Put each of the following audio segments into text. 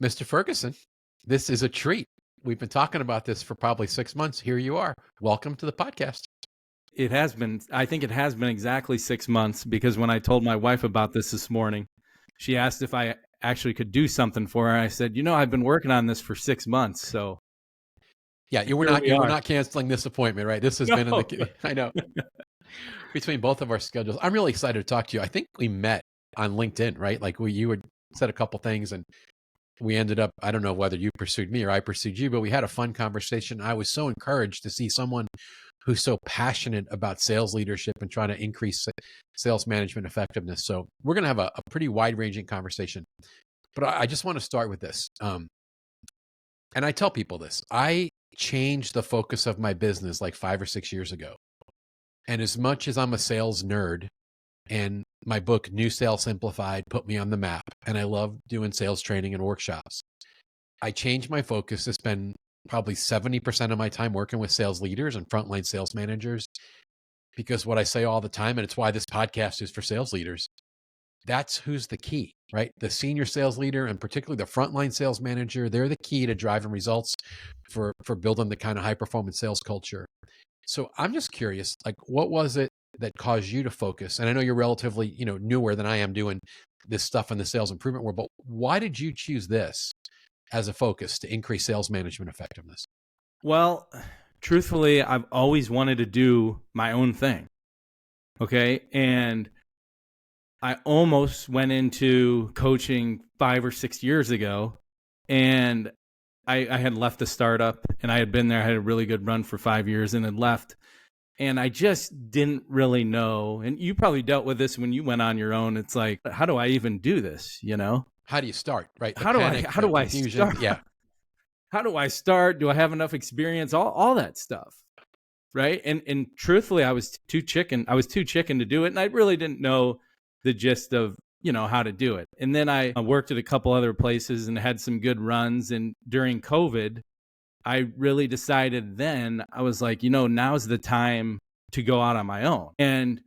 Mr. Ferguson, this is a treat. We've been talking about this for probably 6 months. Here you are. Welcome to the podcast. It has been, I think it has been exactly 6 months, because when I told my wife about this morning, she asked if I actually could do something for her. I said, I've been working on this for 6 months. So Yeah, you were here not we you were are. not canceling this appointment, right? This has been in No. the I know. Between both of our schedules. I'm really excited to talk to you. I think we met on LinkedIn, right? Like you had said a couple things and we ended up, I don't know whether you pursued me or I pursued you, but we had a fun conversation. I was so encouraged to see someone who's so passionate about sales leadership and trying to increase sales management effectiveness. So we're going to have a pretty wide-ranging conversation. But I just want to start with this. And I tell people this. I changed the focus of my business like 5 or 6 years ago. And as much as I'm a sales nerd, and my book, New Sales Simplified, put me on the map, and I love doing sales training and workshops, I changed my focus to spend probably 70% of my time working with sales leaders and frontline sales managers, because what I say all the time, and it's why this podcast is for sales leaders, that's who's the key, right? The senior sales leader and particularly the frontline sales manager, they're the key to driving results for building the kind of high-performance sales culture. So I'm just curious, like, what was it that caused you to focus? And I know you're relatively, newer than I am doing this stuff in the sales improvement world, but why did you choose this as a focus to increase sales management effectiveness? Well, truthfully, I've always wanted to do my own thing. Okay. And I almost went into coaching 5 or 6 years ago, and I had left the startup, and I had been there. I had a really good run for 5 years and had left. And I just didn't really know. And you probably dealt with this when you went on your own. It's like, how do I even do this? How do you start, right? How do I confusion. start? Yeah. How do I start? Do I have enough experience? All that stuff. Right. And truthfully, I was too chicken to do it. And I really didn't know the gist of, how to do it. And then I worked at a couple other places and had some good runs. And during COVID, I really decided then, I was like, now's the time to go out on my own. And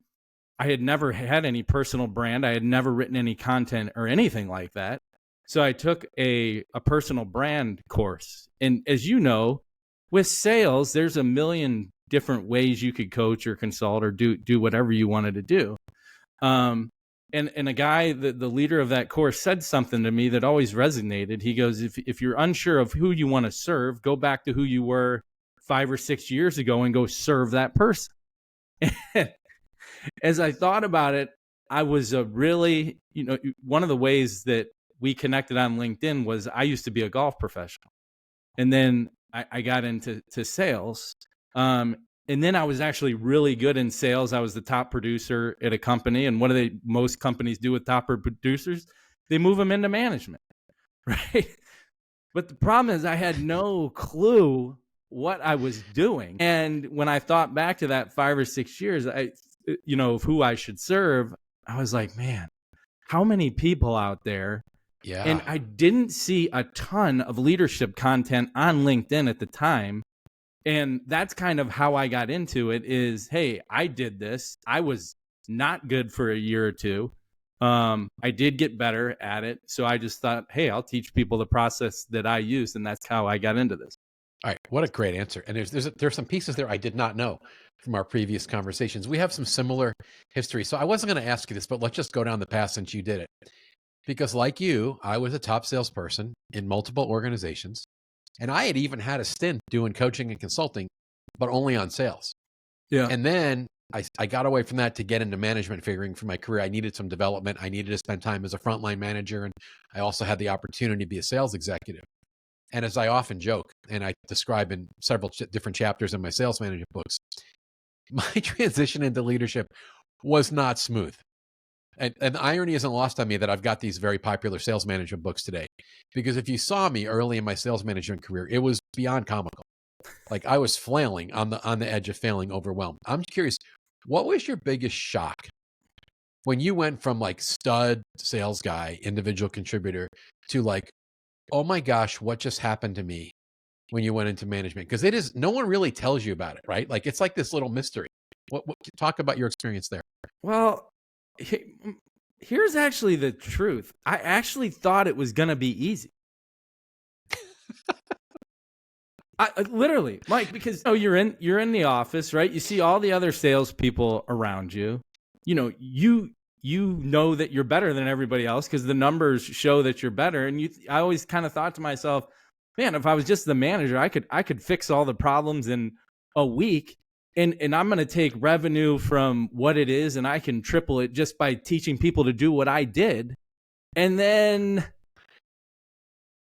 I had never had any personal brand. I had never written any content or anything like that. So I took a personal brand course. And as you know, with sales, there's a million different ways you could coach or consult or do whatever you wanted to do. And a guy, the leader of that course, said something to me that always resonated. He goes, if you're unsure of who you want to serve, go back to who you were 5 or 6 years ago and go serve that person. And as I thought about it, I was really, one of the ways that we connected on LinkedIn was I used to be a golf professional. And then I got into sales. And then I was actually really good in sales. I was the top producer at a company. And what do most companies do with top producers? They move them into management, right? But the problem is I had no clue what I was doing. And when I thought back to that 5 or 6 years, of who I should serve, I was like, man, how many people out there? Yeah. And I didn't see a ton of leadership content on LinkedIn at the time. And that's kind of how I got into it is, hey, I did this. I was not good for a year or two. I did get better at it. So I just thought, hey, I'll teach people the process that I use. And that's how I got into this. All right. What a great answer. And there's some pieces there I did not know from our previous conversations. We have some similar history. So I wasn't going to ask you this, but let's just go down the path since you did it. Because like you, I was a top salesperson in multiple organizations. And I had even had a stint doing coaching and consulting, but only on sales. Yeah. And then I got away from that to get into management, figuring for my career, I needed some development. I needed to spend time as a frontline manager. And I also had the opportunity to be a sales executive. And as I often joke, and I describe in several different chapters in my sales management books, my transition into leadership was not smooth. And the irony isn't lost on me that I've got these very popular sales management books today. Because if you saw me early in my sales management career, it was beyond comical. Like I was flailing on the edge of failing, overwhelmed. I'm curious, what was your biggest shock when you went from like stud sales guy, individual contributor, to like, oh my gosh, what just happened to me when you went into management? Because no one really tells you about it, right? Like it's like this little mystery. What talk about your experience there? Well, here's actually the truth. I actually thought it was going to be easy. Literally, Mike, because you're in the office, right? You see all the other salespeople around you. You know that you're better than everybody else because the numbers show that you're better. And I always kind of thought to myself, man, if I was just the manager, I could fix all the problems in a week. And I'm going to take revenue from what it is and I can triple it just by teaching people to do what I did. And then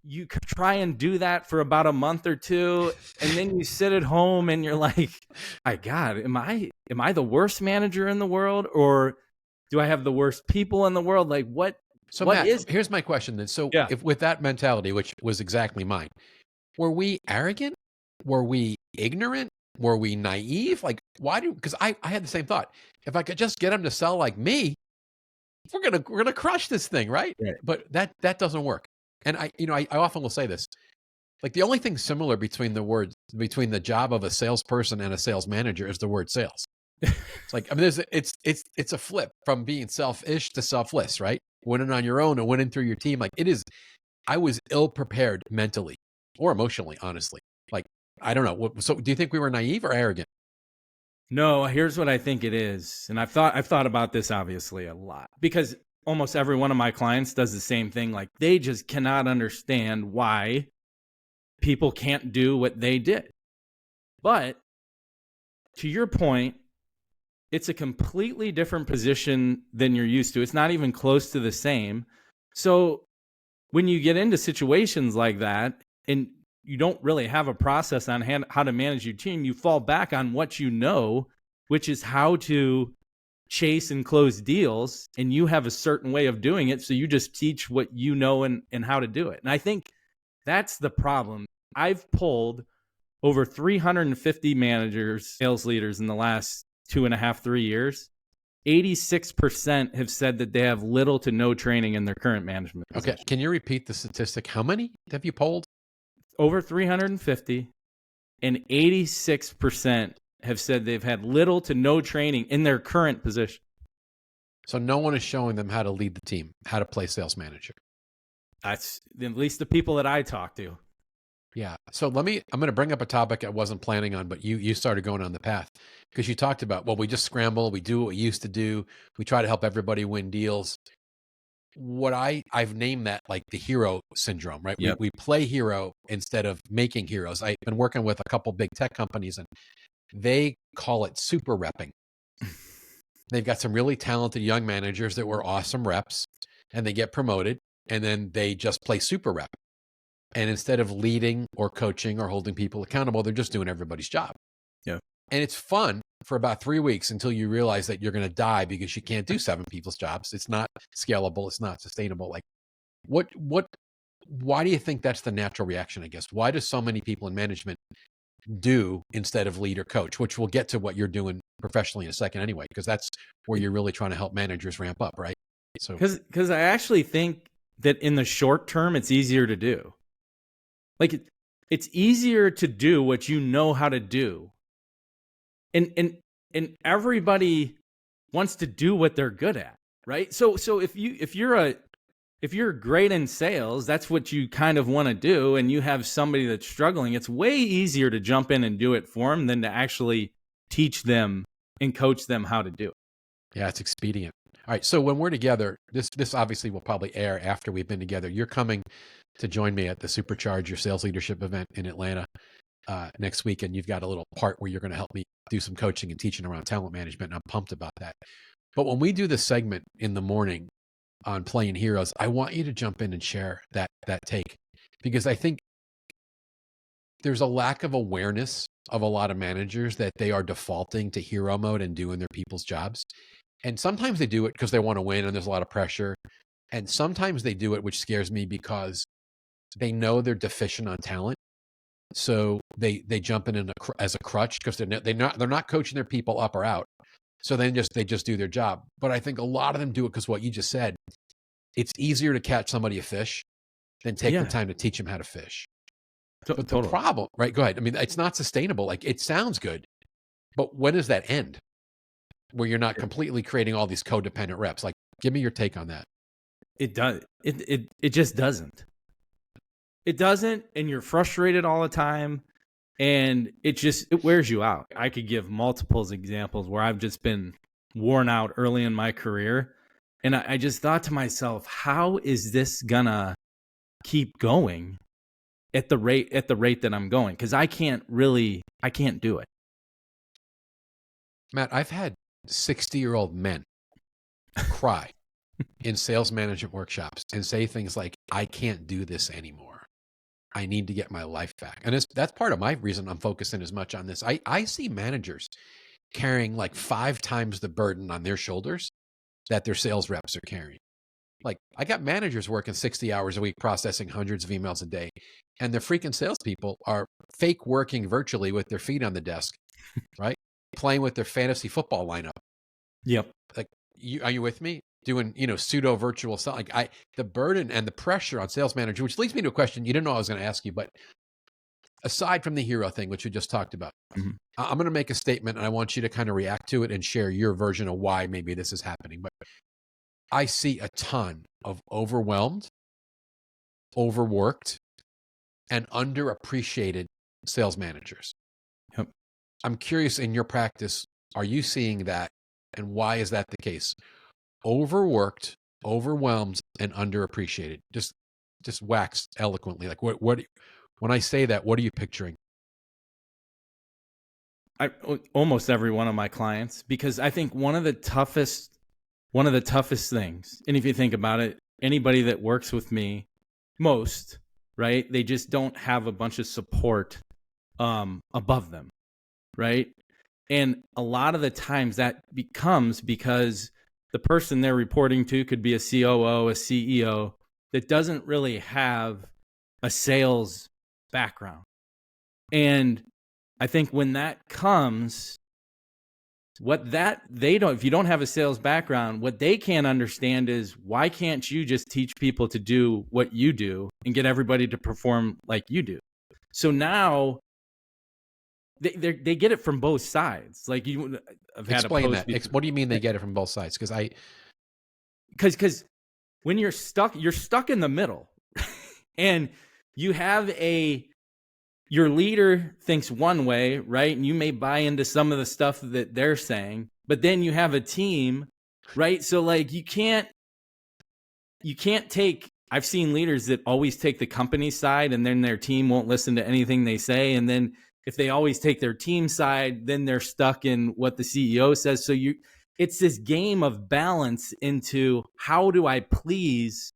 you could try and do that for about a month or two, and then you sit at home and you're like, my God, am I the worst manager in the world, or do I have the worst people in the world? Like what? So what Matt, is? here's my question then. So Yeah. if with that mentality, which was exactly mine, were we arrogant? Were we ignorant? Were we naive? Like because I had the same thought. If I could just get them to sell like me, we're gonna crush this thing, right? But that doesn't work. And I often will say this, like the only thing similar between the job of a salesperson and a sales manager is the word sales. It's like, I mean, it's a flip from being selfish to selfless, right? Winning on your own and winning through your team. Like it is, I was ill prepared mentally or emotionally, honestly. Like, I don't know. So do you think we were naive or arrogant? No, here's what I think it is. And I've thought about this obviously a lot because almost every one of my clients does the same thing. Like they just cannot understand why people can't do what they did. But to your point, it's a completely different position than you're used to. It's not even close to the same. So when you get into situations like that and you don't really have a process on how to manage your team, you fall back on what you know, which is how to chase and close deals, and you have a certain way of doing it. So you just teach what you know and how to do it. And I think that's the problem. I've pulled over 350 managers, sales leaders in the last 2.5, 3 years. 86% have said that they have little to no training in their current management position. Okay. Can you repeat the statistic? How many have you polled? Over 350, and 86% have said they've had little to no training in their current position. So no one is showing them how to lead the team, how to play sales manager. That's at least the people that I talk to. Yeah. So I'm going to bring up a topic I wasn't planning on, but you started going on the path because you talked about, well, we just scramble. We do what we used to do. We try to help everybody win deals. What I've named that like the hero syndrome, right? Yep. We play hero instead of making heroes. I've been working with a couple big tech companies and they call it super repping. They've got some really talented young managers that were awesome reps and they get promoted and then they just play super rep. And instead of leading or coaching or holding people accountable, they're just doing everybody's job. Yeah. And it's fun for about 3 weeks until you realize that you're going to die because you can't do 7 people's jobs. It's not scalable. It's not sustainable. Like why do you think that's the natural reaction, I guess? Why do so many people in management do instead of lead or coach, which we'll get to what you're doing professionally in a second anyway, because that's where you're really trying to help managers ramp up, right? So, because I actually think that in the short term, it's easier to do. Like it's easier to do what you know how to do. And everybody wants to do what they're good at, right? So if you're great in sales, that's what you kind of want to do, and you have somebody that's struggling, it's way easier to jump in and do it for them than to actually teach them and coach them how to do it. Yeah, it's expedient. All right, so when we're together, this obviously will probably air after we've been together. You're coming to join me at the Supercharge Your Sales Leadership event in Atlanta next week, and you've got a little part where you're going to help me do some coaching and teaching around talent management, and I'm pumped about that. But when we do this segment in the morning on Playing Heroes, I want you to jump in and share that take, because I think there's a lack of awareness of a lot of managers that they are defaulting to hero mode and doing their people's jobs. And sometimes they do it because they want to win and there's a lot of pressure. And sometimes they do it, which scares me, because they know they're deficient on talent. So they jump in as a crutch because they're not coaching their people up or out. So they just do their job. But I think a lot of them do it because what you just said, it's easier to catch somebody a fish than take the time to teach them how to fish. But the problem, right? Go ahead. I mean, it's not sustainable. Like, it sounds good, but when does that end? Where you're not completely creating all these codependent reps. Like, give me your take on that. It does. It just doesn't. It doesn't, and you're frustrated all the time. And it wears you out. I could give multiple examples where I've just been worn out early in my career. And I just thought to myself, how is this gonna keep going at the rate that I'm going? Because I can't do it. Matt, I've had 60-year-old men cry in sales management workshops and say things like, I can't do this anymore. I need to get my life back. And that's part of my reason I'm focusing as much on this. I see managers carrying like 5 times the burden on their shoulders that their sales reps are carrying. Like, I got managers working 60 hours a week, processing hundreds of emails a day, and the freaking salespeople are fake working virtually with their feet on the desk, right? Playing with their fantasy football lineup. Yep. Like, are you with me? Doing, pseudo virtual stuff. Like, the burden and the pressure on sales manager, which leads me to a question you didn't know I was going to ask you, but aside from the hero thing, which we just talked about, I'm going to make a statement and I want you to kind of react to it and share your version of why maybe this is happening. But I see a ton of overwhelmed, overworked, and underappreciated sales managers. Yep. I'm curious, in your practice, are you seeing that? And why is that the case? Overworked, overwhelmed, and underappreciated. Just wax eloquently. Like, what when I say that, what are you picturing? Almost every one of my clients, because I think one of the toughest things, and if you think about it, anybody that works with me, most, right, they just don't have a bunch of support above them, right? And a lot of the times that becomes because the person they're reporting to could be a COO, a CEO that doesn't really have a sales background. And I think when that comes, if you don't have a sales background, what they can't understand is, why can't you just teach people to do what you do and get everybody to perform like you do? So now they get it from both sides. Like, I've had Explain a that. What do you mean they get it from both sides? Because when you're stuck in the middle, and you have your leader thinks one way, right? And you may buy into some of the stuff that they're saying, but then you have a team, right? So like, you can't take, I've seen leaders that always take the company side, and then their team won't listen to anything they say. And then if they always take their team side, then they're stuck in what the CEO says. So it's this game of balance into, how do I please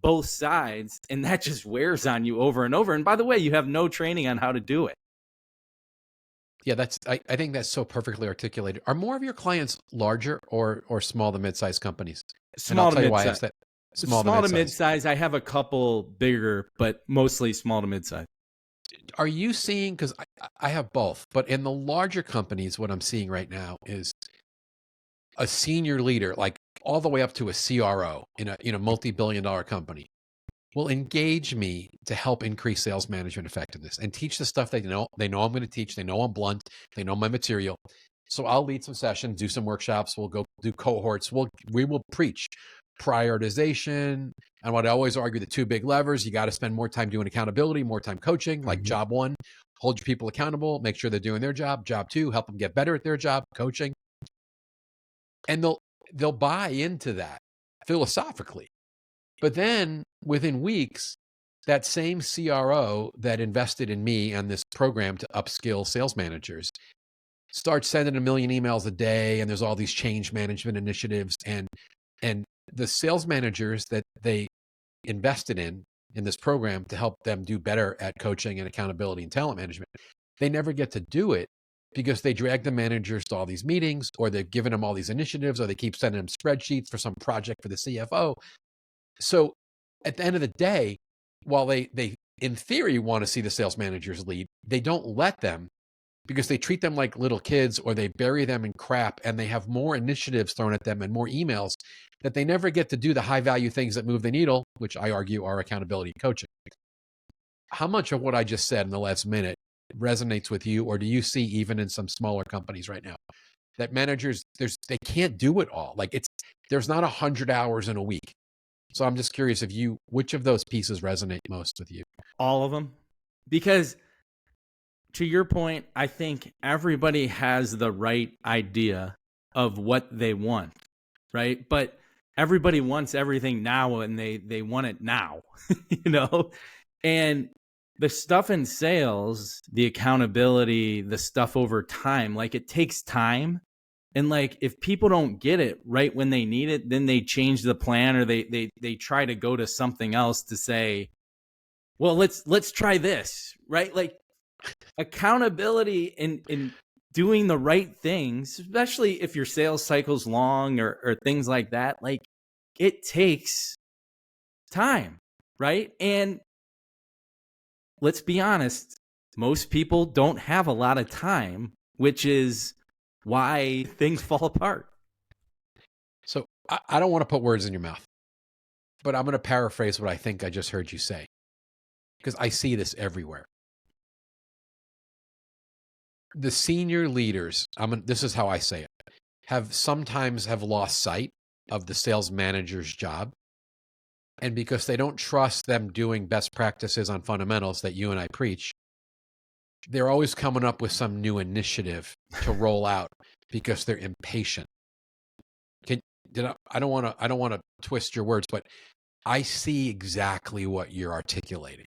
both sides? And that just wears on you over and over. And by the way, you have no training on how to do it. Yeah, I think that's so perfectly articulated. Are more of your clients larger or small to mid-sized companies? Small to mid-size. Small to mid-size. I have a couple bigger, but mostly small to mid-size. Are you seeing, because I have both, but in the larger companies, what I'm seeing right now is a senior leader, like all the way up to a CRO in a multi-billion-dollar company, will engage me to help increase sales management effectiveness and teach the stuff they know I'm going to teach. They know I'm blunt. They know my material. So I'll lead some sessions, do some workshops. We'll go do cohorts. We will preach prioritization. And what I always argue, the 2 big levers: you got to spend more time doing accountability, more time coaching. Like, job 1, hold your people accountable, make sure they're doing their job. Job 2, help them get better at their job, coaching. And they'll buy into that philosophically. But then within weeks, that same CRO that invested in me and this program to upskill sales managers starts sending 1 million emails a day, and there's all these change management initiatives, and the sales managers that they invested in this program to help them do better at coaching and accountability and talent management, they never get to do it because they drag the managers to all these meetings, or they've given them all these initiatives, or they keep sending them spreadsheets for some project for the CFO. So at the end of the day, while they in theory want to see the sales managers lead, they don't let them, because they treat them like little kids, or they bury them in crap, and they have more initiatives thrown at them and more emails that they never get to do the high value things that move the needle, which I argue are accountability and coaching. How much of what I just said in the last minute resonates with you, or do you see, even in some smaller companies right now, that managers, they can't do it all? Like, there's not 100 hours in a week. So I'm just curious which of those pieces resonate most with you? All of them. Because to your point, I think everybody has the right idea of what they want, right? But everybody wants everything now, and they want it now, you know? And the stuff in sales, the accountability, the stuff over time, like it takes time. And like if people don't get it right when they need it, then they change the plan, or they try to go to something else to say, well, let's try this, right? Like accountability in doing the right things, especially if your sales cycle's long or things like that, like it takes time, right? And let's be honest, most people don't have a lot of time, which is why things fall apart. So I don't want to put words in your mouth, but I'm going to paraphrase what I think I just heard you say, because I see this everywhere. The senior leaders, this is how I say it, sometimes have lost sight of the sales manager's job. And because they don't trust them doing best practices on fundamentals that you and I preach, they're always coming up with some new initiative to roll out because they're impatient. I don't want to twist your words, but I see exactly what you're articulating,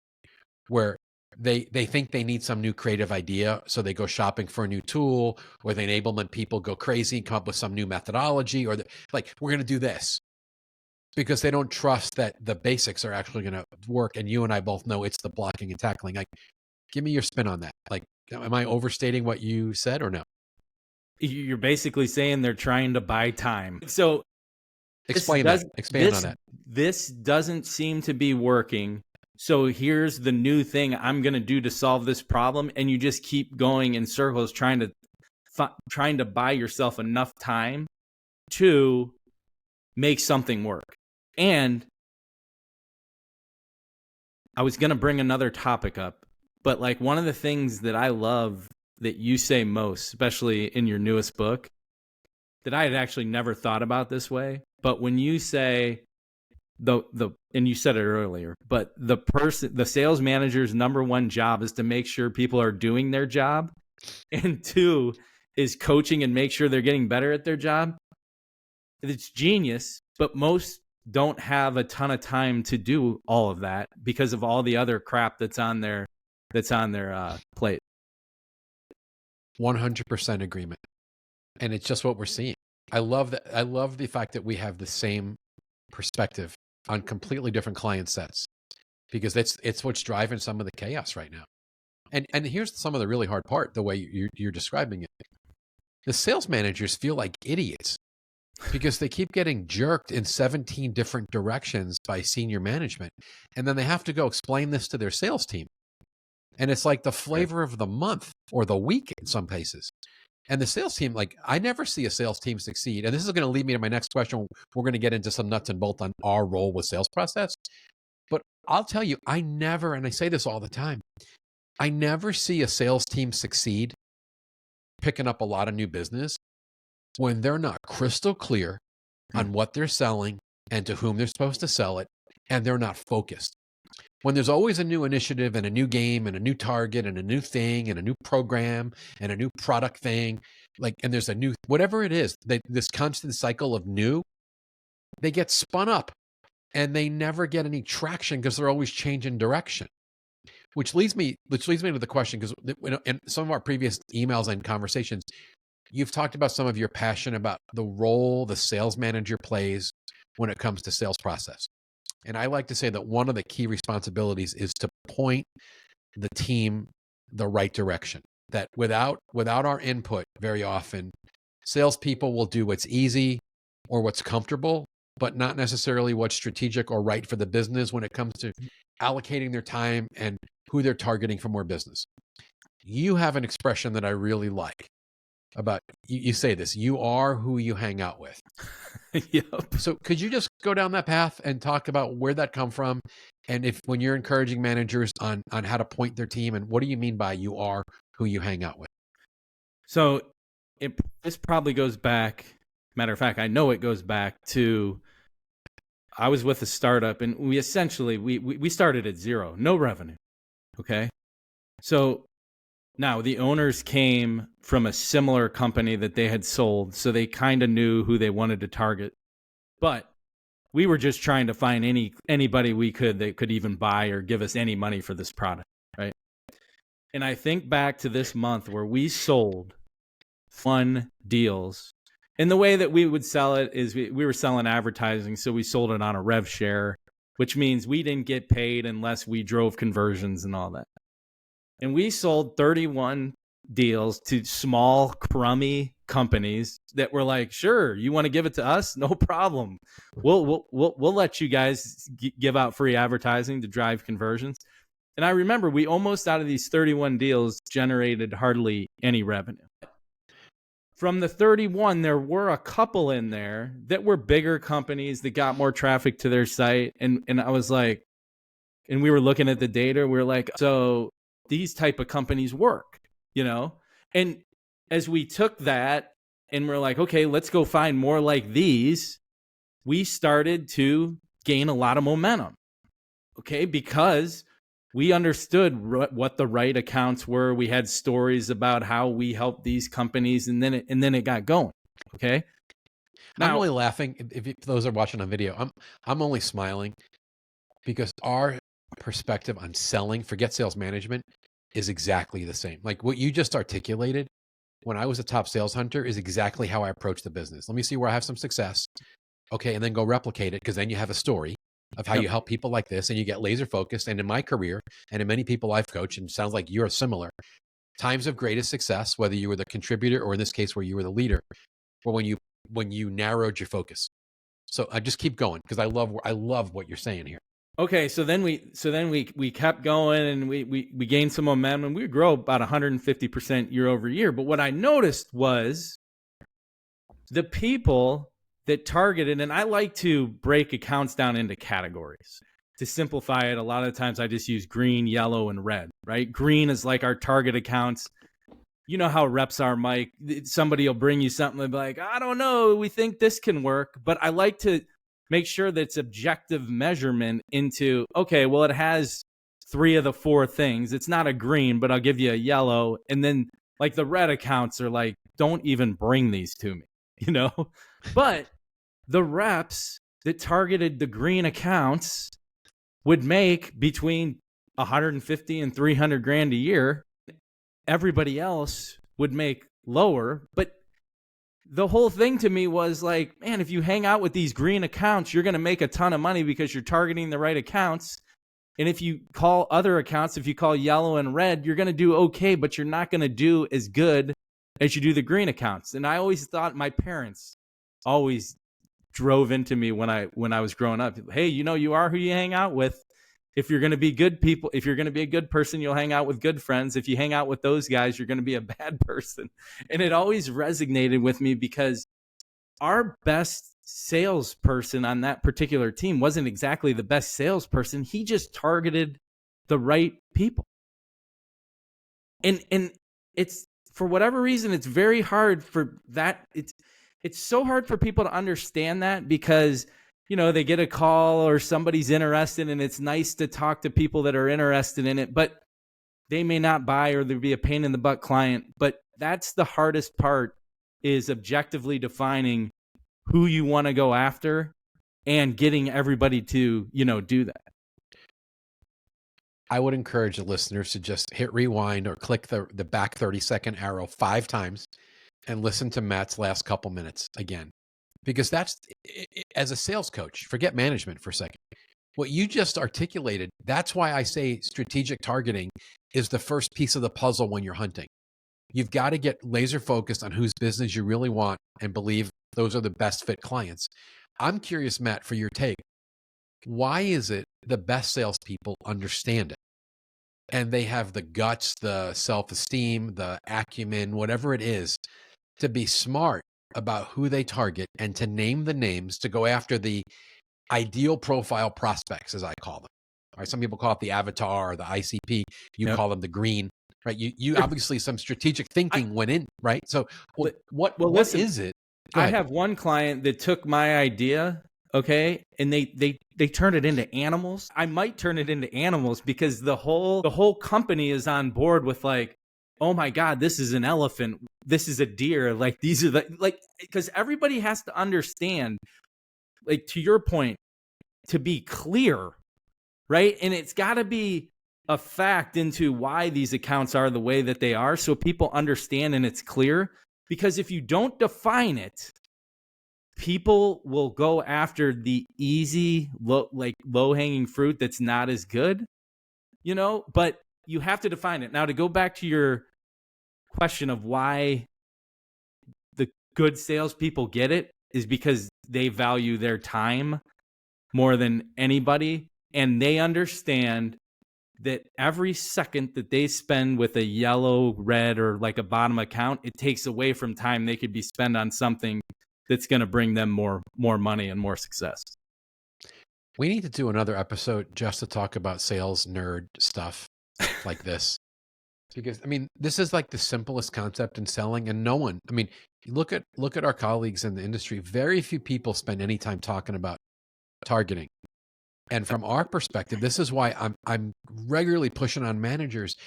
where they think they need some new creative idea, so they go shopping for a new tool, or the enablement people go crazy and come up with some new methodology, or like, we're going to do this, because they don't trust that the basics are actually going to work. And you and I both know it's the blocking and tackling. Like, give me your spin on that. Like, am I overstating what you said or no? You're basically saying they're trying to buy time. So expand on that. This doesn't seem to be working. So here's the new thing I'm going to do to solve this problem. And you just keep going in circles, trying to buy yourself enough time to make something work. And I was going to bring another topic up, but like one of the things that I love that you say most, especially in your newest book, that I had actually never thought about this way, but when you say and you said it earlier, but the sales manager's number one job is to make sure people are doing their job, and 2 is coaching and make sure they're getting better at their job. It's genius, but most don't have a ton of time to do all of that because of all the other crap that's on their plate. 100% agreement. And it's just what we're seeing. I love that. I love the fact that we have the same perspective on completely different client sets, because it's what's driving some of the chaos right now. And here's some of the really hard part, the way you're describing it. The sales managers feel like idiots because they keep getting jerked in 17 different directions by senior management. And then they have to go explain this to their sales team. And it's like the flavor of the month or the week in some cases. And the sales team, like, I never see a sales team succeed. And this is going to lead me to my next question. We're going to get into some nuts and bolts on our role with sales process. But I'll tell you, I never, and I say this all the time, I never see a sales team succeed picking up a lot of new business when they're not crystal clear on what they're selling and to whom they're supposed to sell it, and they're not focused. When there's always a new initiative and a new game and a new target and a new thing and a new program and a new product thing, like, and there's a new, whatever it is, this constant cycle of new, they get spun up and they never get any traction because they're always changing direction. Which leads me to the question, because in some of our previous emails and conversations, you've talked about some of your passion about the role the sales manager plays when it comes to sales process. And I like to say that one of the key responsibilities is to point the team the right direction. That without our input, very often, salespeople will do what's easy or what's comfortable, but not necessarily what's strategic or right for the business when it comes to allocating their time and who they're targeting for more business. You have an expression that I really like about, you say this, you are who you hang out with. Yep. So could you just go down that path and talk about where that come from? And when you're encouraging managers on how to point their team, and what do you mean by you are who you hang out with? So this probably goes back, matter of fact, I know it goes back to, I was with a startup, and we essentially, we started at zero, no revenue. Okay. So Now, the owners came from a similar company that they had sold, so they kind of knew who they wanted to target. But we were just trying to find anybody we could that could even buy or give us any money for this product, right? And I think back to this month where we sold fun deals. And the way that we would sell it is we were selling advertising, so we sold it on a rev share, which means we didn't get paid unless we drove conversions and all that. And we sold 31 deals to small, crummy companies that were like, sure, you want to give it to us? No problem. We'll let you guys give out free advertising to drive conversions. And I remember we almost out of these 31 deals generated hardly any revenue. From the 31, there were a couple in there that were bigger companies that got more traffic to their site. And I was like, and we were looking at the data, we were like, so these type of companies work, you know? And as we took that and we're like, okay, let's go find more like these, we started to gain a lot of momentum, okay? Because we understood what the right accounts were. We had stories about how we helped these companies, and then it got going, okay? Now, I'm only laughing. If those are watching on video, I'm only smiling because our perspective on selling, forget sales management, is exactly the same. Like what you just articulated when I was a top sales hunter is exactly how I approach the business. Let me see where I have some success. Okay. And then go replicate it, because then you have a story of how you help people like this and you get laser focused. And in my career and in many people I've coached, and it sounds like you're similar, times of greatest success, whether you were the contributor or in this case where you were the leader, or when you narrowed your focus. So I just keep going because I love what you're saying here. Okay, so then we kept going and we gained some momentum. We grow about 150% year over year. But what I noticed was the people that targeted, and I like to break accounts down into categories. To simplify it, a lot of times I just use green, yellow, and red, right? Green is like our target accounts. You know how reps are, Mike. Somebody will bring you something and be like, I don't know, we think this can work. But I like to make sure that it's objective measurement into, okay, well, it has 3 of the 4 things. It's not a green, but I'll give you a yellow. And then like the red accounts are like, don't even bring these to me, you know? But the reps that targeted the green accounts would make between 150 and 300 grand a year. Everybody else would make lower. But the whole thing to me was like, man, if you hang out with these green accounts, you're going to make a ton of money because you're targeting the right accounts. And if you call other accounts, if you call yellow and red, you're going to do okay, but you're not going to do as good as you do the green accounts. And I always thought, my parents always drove into me when I was growing up. Hey, you are who you hang out with. If you're going to be good people, if you're going to be a good person, you'll hang out with good friends. If you hang out with those guys, you're going to be a bad person. And it always resonated with me because our best salesperson on that particular team wasn't exactly the best salesperson. He just targeted the right people. And it's, for whatever reason, it's very hard for that. It's so hard for people to understand that because they get a call or somebody's interested, and it's nice to talk to people that are interested in it, but they may not buy, or there'd be a pain in the butt client. But that's the hardest part, is objectively defining who you want to go after and getting everybody to, do that. I would encourage the listeners to just hit rewind or click the back 30-second arrow 5 times and listen to Matt's last couple minutes again. Because that's, as a sales coach, forget management for a second. What you just articulated, that's why I say strategic targeting is the first piece of the puzzle when you're hunting. You've got to get laser focused on whose business you really want and believe those are the best fit clients. I'm curious, Matt, for your take. Why is it the best salespeople understand it? And they have the guts, the self-esteem, the acumen, whatever it is, to be smart about who they target and to name the names to go after the ideal profile prospects, as I call them. All right, some people call it the avatar or the ICP. You call them the green, right? You obviously some strategic thinking went in, right? So what is it? I have one client that took my idea, okay, and they turned it into animals. I might turn it into animals because the whole company is on board with like, oh my God, this is an elephant. This is a deer. Like these are because everybody has to understand, like to your point, to be clear, right? And it's got to be a fact into why these accounts are the way that they are so people understand and it's clear. Because if you don't define it, people will go after the easy, low-hanging fruit that's not as good, but you have to define it. Now, to go back to your question of why the good salespeople get it is because they value their time more than anybody, and they understand that every second that they spend with a yellow, red, or like a bottom account, it takes away from time they could be spent on something that's going to bring them more money and more success. We need to do another episode just to talk about sales nerd stuff like this. Because, I mean, this is like the simplest concept in selling, and no one, I mean, look at our colleagues in the industry. Very few people spend any time talking about targeting. And from our perspective, this is why I'm regularly pushing on managers.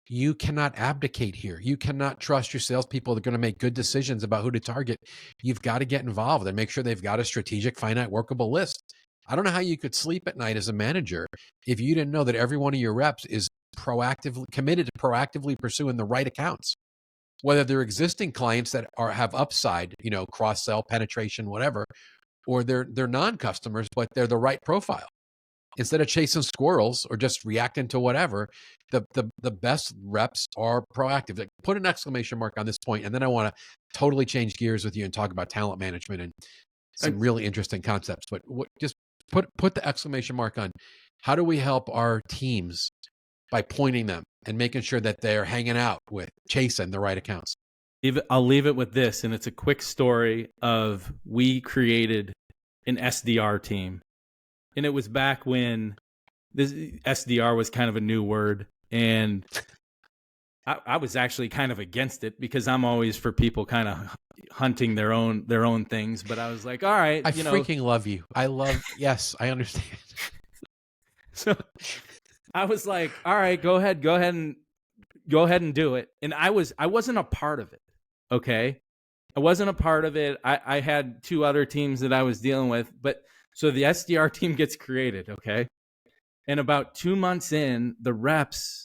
You cannot abdicate here. You cannot trust your salespeople. They're going to make good decisions about who to target. You've got to get involved and make sure they've got a strategic, finite, workable list. I don't know how you could sleep at night as a manager if you didn't know that every one of your reps is proactively committed to proactively pursuing the right accounts, whether they're existing clients that have upside, cross sell, penetration, whatever, or they're non-customers, but they're the right profile. Instead of chasing squirrels or just reacting to whatever, the best reps are proactive. Like, put an exclamation mark on this point, and then I want to totally change gears with you and talk about talent management and some really interesting concepts. But just put the exclamation mark on how do we help our teams by pointing them and making sure that they're hanging out with chasing the right accounts. I'll leave it with this, and it's a quick story of we created an SDR team. And it was back when this SDR was kind of a new word. And I was actually kind of against it because I'm always for people kind of hunting their own things. But I was like, all right. I freaking love you. Yes, I understand. So I was like, all right, go ahead and do it. And I wasn't a part of it. Okay. I wasn't a part of it. I had two other teams that I was dealing with, but so the SDR team gets created, okay? And about 2 months in, the reps,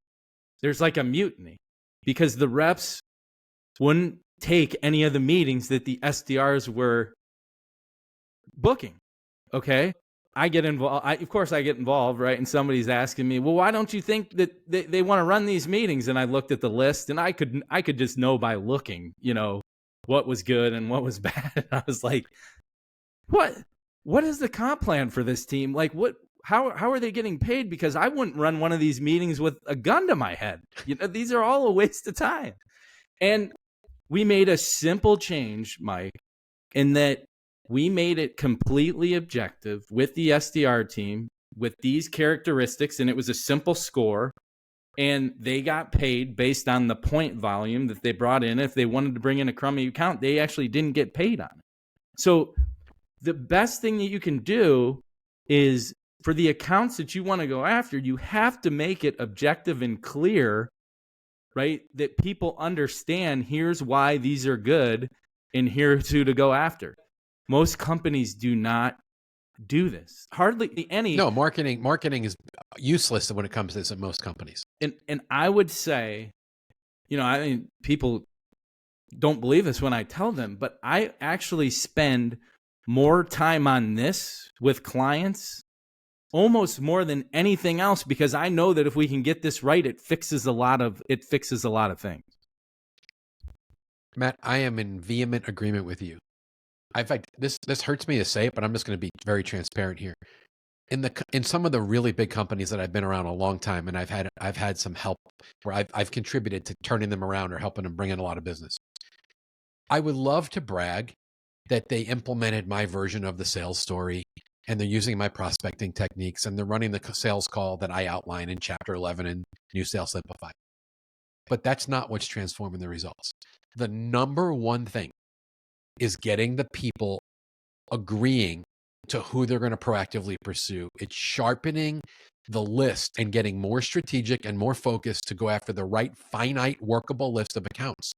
there's like a mutiny because the reps wouldn't take any of the meetings that the SDRs were booking, okay? I get involved. Of course, I get involved, right? And somebody's asking me, well, why don't you think that they want to run these meetings? And I looked at the list, and I could just know by looking, what was good and what was bad. And I was like, what is the comp plan for this team? Like, how are they getting paid? Because I wouldn't run one of these meetings with a gun to my head. These are all a waste of time. And we made a simple change, Mike, in that we made it completely objective with the SDR team with these characteristics, and it was a simple score. And they got paid based on the point volume that they brought in. If they wanted to bring in a crummy account, they actually didn't get paid on it. So the best thing that you can do is for the accounts that you want to go after, you have to make it objective and clear, right? That people understand here's why these are good and here's who to go after. Most companies do not do this. Hardly any. No, marketing is useless when it comes to this in most companies. And I would say, I mean, people don't believe this when I tell them, but I actually spend more time on this with clients, almost more than anything else, because I know that if we can get this right, it fixes a lot of things. Matt, I am in vehement agreement with you. In fact, this hurts me to say it, but I'm just going to be very transparent here. In some of the really big companies that I've been around a long time, and I've had some help where I've contributed to turning them around or helping them bring in a lot of business. I would love to brag that they implemented my version of the sales story and they're using my prospecting techniques and they're running the sales call that I outline in Chapter 11 in New Sales Simplified. But that's not what's transforming the results. The number one thing is getting the people agreeing to who they're going to proactively pursue. It's sharpening the list and getting more strategic and more focused to go after the right finite workable list of accounts.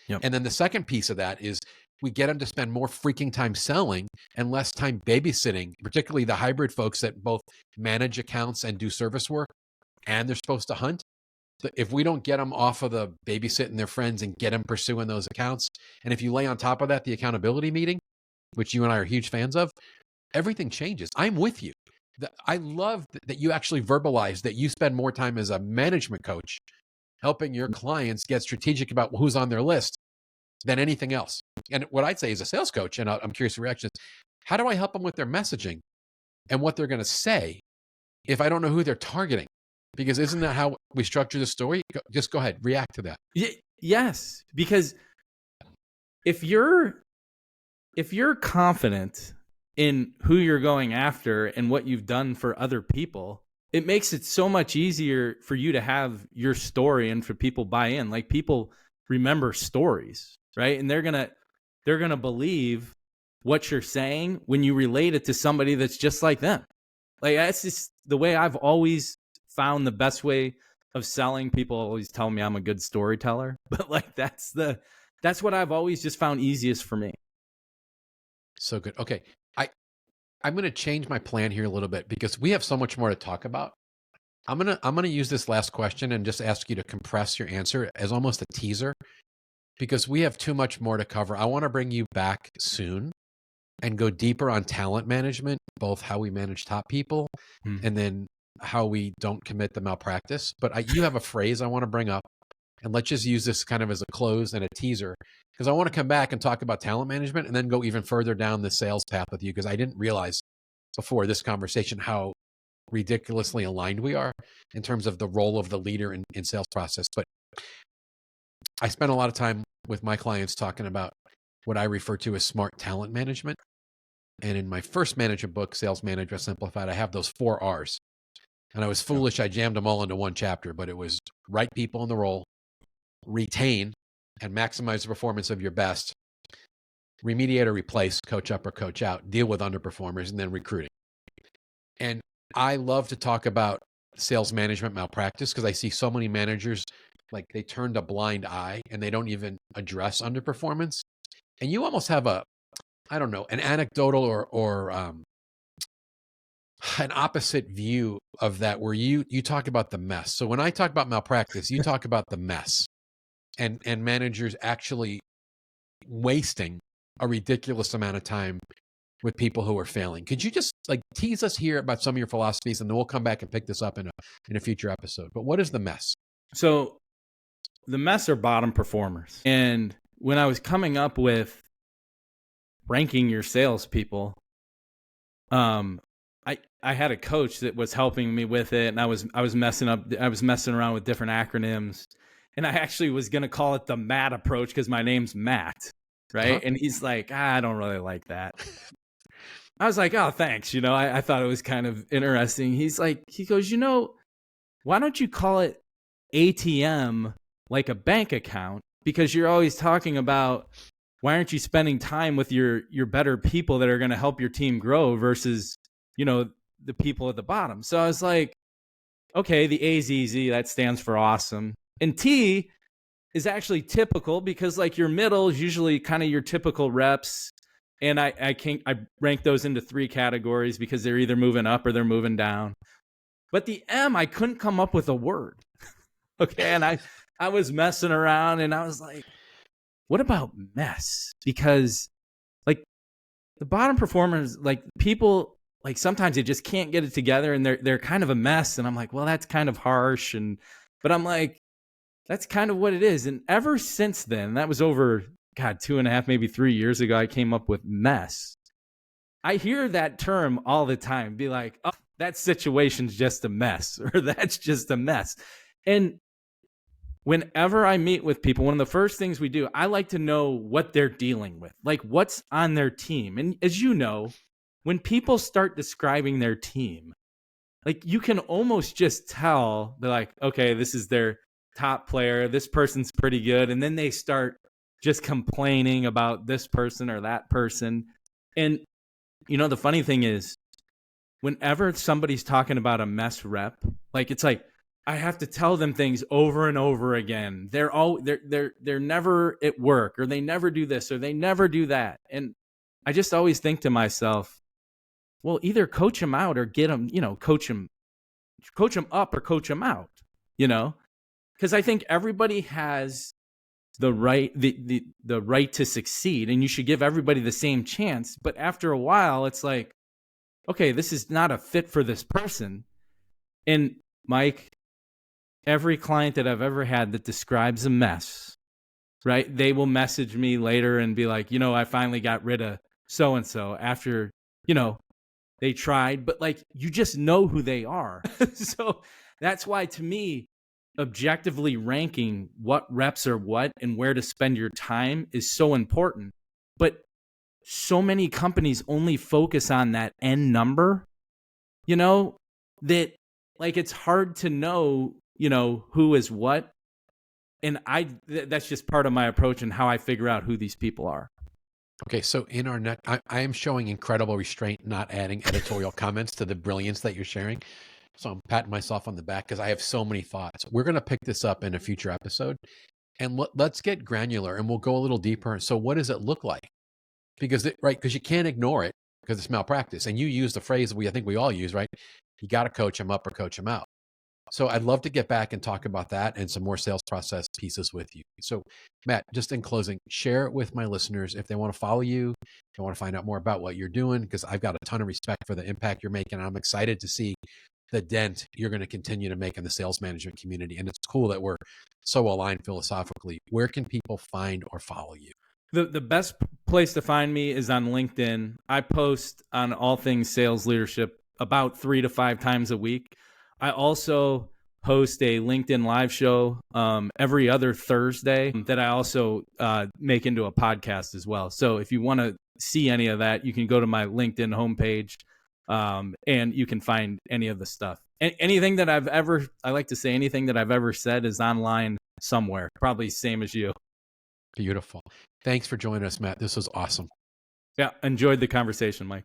Yep. And then the second piece of that is we get them to spend more freaking time selling and less time babysitting, particularly the hybrid folks that both manage accounts and do service work, and they're supposed to hunt. If we don't get them off of the babysitting their friends and get them pursuing those accounts, and if you lay on top of that the accountability meeting, which you and I are huge fans of, everything changes. I'm with you. I love that you actually verbalize that you spend more time as a management coach helping your clients get strategic about who's on their list than anything else. And what I'd say as a sales coach, and I'm curious your reactions, how do I help them with their messaging and what they're going to say if I don't know who they're targeting? Because isn't that how we structure the story? Just go ahead, react to that. Yes, because if you're confident in who you're going after and what you've done for other people, it makes it so much easier for you to have your story and for people buy in. Like, people remember stories, right? And they're going to believe what you're saying when you relate it to somebody that's just like them. Like, that's just the way I've always found the best way of selling. People always tell me I'm a good storyteller, but like, that's what I've always just found easiest for me. So good. Okay. I'm going to change my plan here a little bit because we have so much more to talk about. I'm going to use this last question and just ask you to compress your answer as almost a teaser because we have too much more to cover. I want to bring you back soon and go deeper on talent management, both how we manage top people and then how we don't commit the malpractice. But you have a phrase I want to bring up, and let's just use this kind of as a close and a teaser, because I want to come back and talk about talent management and then go even further down the sales path with you, because I didn't realize before this conversation how ridiculously aligned we are in terms of the role of the leader in sales process. But I spent a lot of time with my clients talking about what I refer to as smart talent management. And in my first management book, Sales Management Simplified, I have those 4 R's. And I was foolish. I jammed them all into one chapter, but it was right people in the role, retain and maximize the performance of your best, remediate or replace, coach up or coach out, deal with underperformers, and then recruiting. And I love to talk about sales management malpractice because I see so many managers, like, they turned a blind eye and they don't even address underperformance. And you almost have an anecdotal or an opposite view of that, where you talk about the mess. So when I talk about malpractice, you talk about the mess and managers actually wasting a ridiculous amount of time with people who are failing. Could you just tease us here about some of your philosophies, and then we'll come back and pick this up in a future episode. But what is the mess? So the mess are bottom performers. And when I was coming up with ranking your salespeople, I had a coach that was helping me with it, and I was messing around with different acronyms, and I actually was going to call it the Matt approach because my name's Matt, right? Uh-huh. And he's like, I don't really like that. I was like, oh, thanks. I thought it was kind of interesting. He goes, why don't you call it ATM like a bank account? Because you're always talking about, why aren't you spending time with your better people that are going to help your team grow versus, the people at the bottom. So I was like, okay, the A is easy. That stands for awesome. And T is actually typical because your middle is usually kind of your typical reps. And I rank those into 3 categories because they're either moving up or they're moving down. But the M, I couldn't come up with a word. Okay. And I was messing around and I was like, what about mess? Because the bottom performers, people, sometimes they just can't get it together and they're kind of a mess. And I'm like, well, that's kind of harsh. But I'm like, that's kind of what it is. And ever since then, that was over, 2.5, maybe 3 years ago, I came up with mess. I hear that term all the time, be like, oh, that situation's just a mess, or that's just a mess. And whenever I meet with people, one of the first things we do, I like to know what they're dealing with, what's on their team. And as you know, when people start describing their team, you can almost just tell, they're like, okay, this is their top player. This person's pretty good. And then they start just complaining about this person or that person. And, the funny thing is, whenever somebody's talking about a mess rep, like it's like I have to tell them things over and over again. They're never at work, or they never do this, or they never do that. And I just always think to myself, well, either coach them out or get them, coach them up or coach them out, because I think everybody has the right, the right to succeed, and you should give everybody the same chance. But after a while, it's like, okay, this is not a fit for this person. And Mike, every client that I've ever had that describes a mess, right? They will message me later and be like, I finally got rid of so-and-so after, they tried, but like, you just know who they are. So that's why, to me, objectively ranking what reps are what and where to spend your time is so important. But so many companies only focus on that end number, that like it's hard to know, who is what. And that's just part of my approach and how I figure out who these people are. Okay, so in our next, I am showing incredible restraint, not adding editorial comments to the brilliance that you're sharing. So I'm patting myself on the back because I have so many thoughts. We're going to pick this up in a future episode, and let's get granular, and we'll go a little deeper. So what does it look like? Because you can't ignore it because it's malpractice. And you use the phrase I think we all use, right? You got to coach them up or coach them out. So I'd love to get back and talk about that and some more sales process pieces with you. So Matt, just in closing, share with my listeners if they want to follow you, if they want to find out more about what you're doing, because I've got a ton of respect for the impact you're making. I'm excited to see the dent you're going to continue to make in the sales management community. And it's cool that we're so aligned philosophically. Where can people find or follow you? The best place to find me is on LinkedIn. I post on all things sales leadership about 3 to 5 times a week. I also host a LinkedIn live show every other Thursday that I also make into a podcast as well. So if you want to see any of that, you can go to my LinkedIn homepage and you can find any of the stuff. Anything that I like to say anything that I've ever said is online somewhere, probably same as you. Beautiful. Thanks for joining us, Matt. This was awesome. Yeah, enjoyed the conversation, Mike.